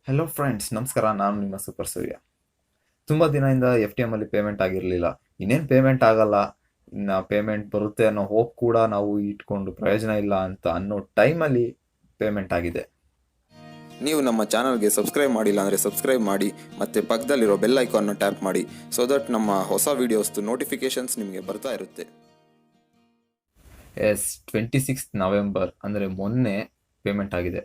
Hello friends, ನಮಸ್ಕಾರ. ನಾನು ನಿಮ್ಮ ಸೂಪರ್ ಸೂರ್ಯ. ತುಂಬ ದಿನದಿಂದ FTM ಅಲ್ಲಿ ಪೇಮೆಂಟ್ ಆಗಿರಲಿಲ್ಲ. ಇನ್ನೇನು ಪೇಮೆಂಟ್ ಆಗಲ್ಲ, ಇನ್ನು ಪೇಮೆಂಟ್ ಬರುತ್ತೆ ಅನ್ನೋ ಹೋಪ್ ಕೂಡ ನಾವು ಇಟ್ಕೊಂಡು ಪ್ರಯೋಜನ ಇಲ್ಲ ಅಂತ ಅನ್ನೋ ಟೈಮಲ್ಲಿ ಪೇಮೆಂಟ್ ಆಗಿದೆ. ನೀವು ನಮ್ಮ ಚಾನಲ್ಗೆ ಸಬ್ಸ್ಕ್ರೈಬ್ ಮಾಡಿಲ್ಲ ಅಂದರೆ ಸಬ್ಸ್ಕ್ರೈಬ್ ಮಾಡಿ ಮತ್ತು ಪಕ್ಕದಲ್ಲಿರೋ ಬೆಲ್ ಐಕಾನ್ನ ಟ್ಯಾಪ್ ಮಾಡಿ ಸೊ ದಟ್ ನಮ್ಮ ಹೊಸ ವೀಡಿಯೋಸ್ದು ನೋಟಿಫಿಕೇಶನ್ಸ್ ನಿಮಗೆ ಬರ್ತಾ ಇರುತ್ತೆ. 26 ನವೆಂಬರ್ ಅಂದರೆ ಮೊನ್ನೆ ಪೇಮೆಂಟ್ ಆಗಿದೆ.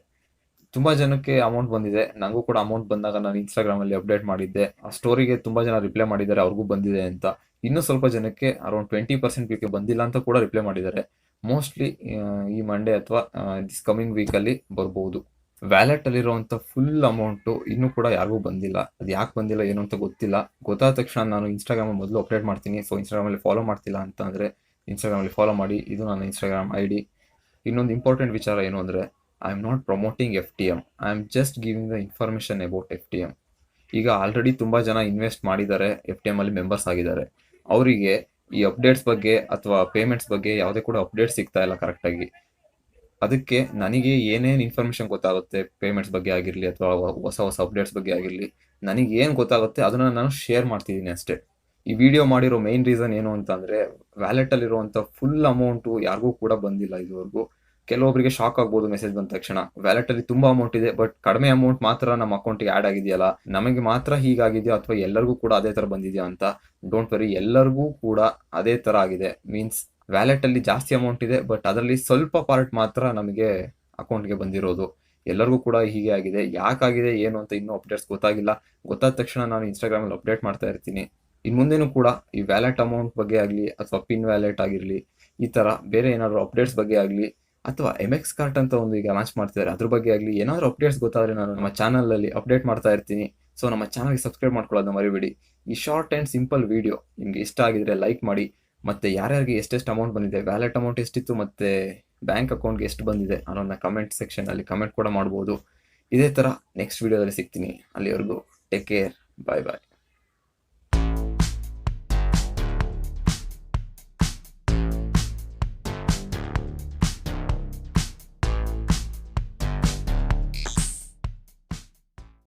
ತುಂಬ ಜನಕ್ಕೆ ಅಮೌಂಟ್ ಬಂದಿದೆ. ನನಗೂ ಕೂಡ ಅಮೌಂಟ್ ಬಂದಾಗ ನಾನು ಇನ್ಸ್ಟಾಗ್ರಾಮಲ್ಲಿ ಅಪ್ಡೇಟ್ ಮಾಡಿದ್ದೆ. ಆ ಸ್ಟೋರಿಗೆ ತುಂಬ ಜನ ರಿಪ್ಲೈ ಮಾಡಿದ್ದಾರೆ, ಅವ್ರಿಗೂ ಬಂದಿದೆ ಅಂತ. ಇನ್ನೂ ಸ್ವಲ್ಪ ಜನಕ್ಕೆ ಅರೌಂಡ್ 20% ಪೀಕೆ ಬಂದಿಲ್ಲ ಅಂತ ಕೂಡ ರಿಪ್ಲೈ ಮಾಡಿದ್ದಾರೆ. ಮೋಸ್ಟ್ಲಿ ಈ ಮಂಡೇ ಅಥವಾ ದಿಸ್ ಕಮಿಂಗ್ ವೀಕಲ್ಲಿ ಬರ್ಬೋದು. ವ್ಯಾಲೆಟಲ್ಲಿರುವಂಥ ಫುಲ್ ಅಮೌಂಟು ಇನ್ನೂ ಕೂಡ ಯಾರಿಗೂ ಬಂದಿಲ್ಲ. ಅದು ಯಾಕೆ ಬಂದಿಲ್ಲ ಏನು ಅಂತ ಗೊತ್ತಿಲ್ಲ. ಗೊತ್ತಾದ ತಕ್ಷಣ ನಾನು ಇನ್ಸ್ಟಾಗ್ರಾಮಲ್ಲಿ ಮೊದಲು ಅಪ್ಡೇಟ್ ಮಾಡ್ತೀನಿ. ಸೊ ಇನ್ಸ್ಟಾಗ್ರಾಮಲ್ಲಿ ಫಾಲೋ ಮಾಡ್ತಿಲ್ಲ ಅಂತ ಅಂದರೆ ಇನ್ಸ್ಟಾಗ್ರಾಮಲ್ಲಿ ಫಾಲೋ ಮಾಡಿ. ಇದು ನನ್ನ ಇನ್ಸ್ಟಾಗ್ರಾಮ್ ID. ಇನ್ನೊಂದು ಇಂಪಾರ್ಟೆಂಟ್ ವಿಚಾರ ಏನು ಅಂದರೆ, I am not promoting FTM. I am just giving the information about FTM. ಈಗ ಆಲ್ರೆಡಿ ತುಂಬ ಜನ ಇನ್ವೆಸ್ಟ್ ಮಾಡಿದ್ದಾರೆ, FTM ಅಲ್ಲಿ ಮೆಂಬರ್ಸ್ ಆಗಿದ್ದಾರೆ. ಅವರಿಗೆ ಈ ಅಪ್ಡೇಟ್ಸ್ ಬಗ್ಗೆ ಅಥವಾ ಪೇಮೆಂಟ್ಸ್ ಬಗ್ಗೆ ಯಾವುದೇ ಕೂಡ ಅಪ್ಡೇಟ್ಸ್ ಸಿಗ್ತಾ ಇಲ್ಲ ಕರೆಕ್ಟಾಗಿ. ಅದಕ್ಕೆ ನನಗೆ ಏನೇನು ಇನ್ಫಾರ್ಮೇಷನ್ ಗೊತ್ತಾಗುತ್ತೆ ಪೇಮೆಂಟ್ಸ್ ಬಗ್ಗೆ ಆಗಿರಲಿ ಅಥವಾ ಹೊಸ ಹೊಸ ಅಪ್ಡೇಟ್ಸ್ ಬಗ್ಗೆ ಆಗಿರಲಿ, ನನಗೆ ಏನು ಗೊತ್ತಾಗುತ್ತೆ ಅದನ್ನು ನಾನು ಶೇರ್ ಮಾಡ್ತಿದ್ದೀನಿ ಅಷ್ಟೇ. ಈ ವಿಡಿಯೋ ಮಾಡಿರೋ ಮೇನ್ ರೀಸನ್ ಏನು ಅಂತಂದರೆ, ವ್ಯಾಲೆಟಲ್ಲಿರುವಂಥ ಫುಲ್ ಅಮೌಂಟು ಯಾರಿಗೂ ಕೂಡ ಬಂದಿಲ್ಲ ಇದುವರೆಗೂ. ಕೆಲವೊಬ್ಬರಿಗೆ ಶಾಕ್ ಆಗ್ಬೋದು ಮೆಸೇಜ್ ಬಂದ ತಕ್ಷಣ. ವ್ಯಾಲೆಟಲ್ಲಿ ತುಂಬ ಅಮೌಂಟ್ ಇದೆ, ಬಟ್ ಕಡಿಮೆ ಅಮೌಂಟ್ ಮಾತ್ರ ನಮ್ಮ ಅಕೌಂಟಿಗೆ ಆ್ಯಡ್ ಆಗಿದೆಯಲ್ಲ, ನಮಗೆ ಮಾತ್ರ ಹೀಗಾಗಿದೆಯಾ ಅಥವಾ ಎಲ್ಲರಿಗೂ ಕೂಡ ಅದೇ ಥರ ಬಂದಿದೆಯಾ ಅಂತ. ಡೋಂಟ್ ವರಿ, ಎಲ್ಲರಿಗೂ ಕೂಡ ಅದೇ ಥರ ಆಗಿದೆ. ಮೀನ್ಸ್ ವ್ಯಾಲೆಟಲ್ಲಿ ಜಾಸ್ತಿ ಅಮೌಂಟ್ ಇದೆ, ಬಟ್ ಅದರಲ್ಲಿ ಸ್ವಲ್ಪ ಪಾರ್ಟ್ ಮಾತ್ರ ನಮಗೆ ಅಕೌಂಟ್ಗೆ ಬಂದಿರೋದು. ಎಲ್ಲರಿಗೂ ಕೂಡ ಹೀಗೆ ಆಗಿದೆ. ಯಾಕಾಗಿದೆ ಏನು ಅಂತ ಇನ್ನೂ ಅಪ್ಡೇಟ್ಸ್ ಗೊತ್ತಾಗಿಲ್ಲ. ಗೊತ್ತಾದ ತಕ್ಷಣ ನಾನು ಇನ್ಸ್ಟಾಗ್ರಾಮಲ್ಲಿ ಅಪ್ಡೇಟ್ ಮಾಡ್ತಾ ಇರ್ತೀನಿ. ಇನ್ನು ಮುಂದೆನೂ ಕೂಡ ಈ ವ್ಯಾಲೆಟ್ ಅಮೌಂಟ್ ಬಗ್ಗೆ ಆಗಲಿ ಅಥವಾ ಪಿನ್ ವ್ಯಾಲೆಟ್ ಆಗಿರಲಿ, ಈ ಥರ ಬೇರೆ ಏನಾದರೂ ಅಪ್ಡೇಟ್ಸ್ ಬಗ್ಗೆ ಆಗಲಿ ಅಥವಾ MX ಕಾರ್ಟ್ ಅಂತ ಒಂದು ಈಗ ಲಾಂಚ್ ಮಾಡ್ತಿದ್ದಾರೆ, ಅದ್ರ ಬಗ್ಗೆ ಆಗಲಿ ಏನಾದರೂ ಅಪ್ಡೇಟ್ಸ್ ಗೊತ್ತಾದರೆ ನಾನು ನಮ್ಮ ಚಾನಲಲ್ಲಿ ಅಪ್ಡೇಟ್ ಮಾಡ್ತಾ ಇರ್ತೀನಿ. ಸೊ ನಮ್ಮ ಚಾನಲ್ಗೆ ಸಬ್ಸ್ಕ್ರೈಬ್ ಮಾಡ್ಕೊಳ್ಳೋದನ್ನ ಮರಿಬೇಡಿ. ಈ ಶಾರ್ಟ್ ಆ್ಯಂಡ್ ಸಿಂಪಲ್ ವಿಡಿಯೋ ನಿಮಗೆ ಇಷ್ಟ ಆಗಿದ್ರೆ ಲೈಕ್ ಮಾಡಿ. ಮತ್ತು ಯಾರ್ಯಾರಿಗೆ ಎಷ್ಟೆಷ್ಟು ಅಮೌಂಟ್ ಬಂದಿದೆ, ವ್ಯಾಲೆಟ್ ಅಮೌಂಟ್ ಎಷ್ಟಿತ್ತು ಮತ್ತು ಬ್ಯಾಂಕ್ ಅಕೌಂಟ್ಗೆ ಎಷ್ಟು ಬಂದಿದೆ ಅನ್ನೋದನ್ನ ಕಮೆಂಟ್ ಸೆಕ್ಷನಲ್ಲಿ ಕಮೆಂಟ್ ಕೂಡ ಮಾಡ್ಬೋದು. ಇದೇ ಥರ ನೆಕ್ಸ್ಟ್ ವೀಡಿಯೋದಲ್ಲಿ ಸಿಗ್ತೀನಿ. ಅಲ್ಲಿವರೆಗೂ ಟೇಕ್ ಕೇರ್. ಬಾಯ್ ಬಾಯ್.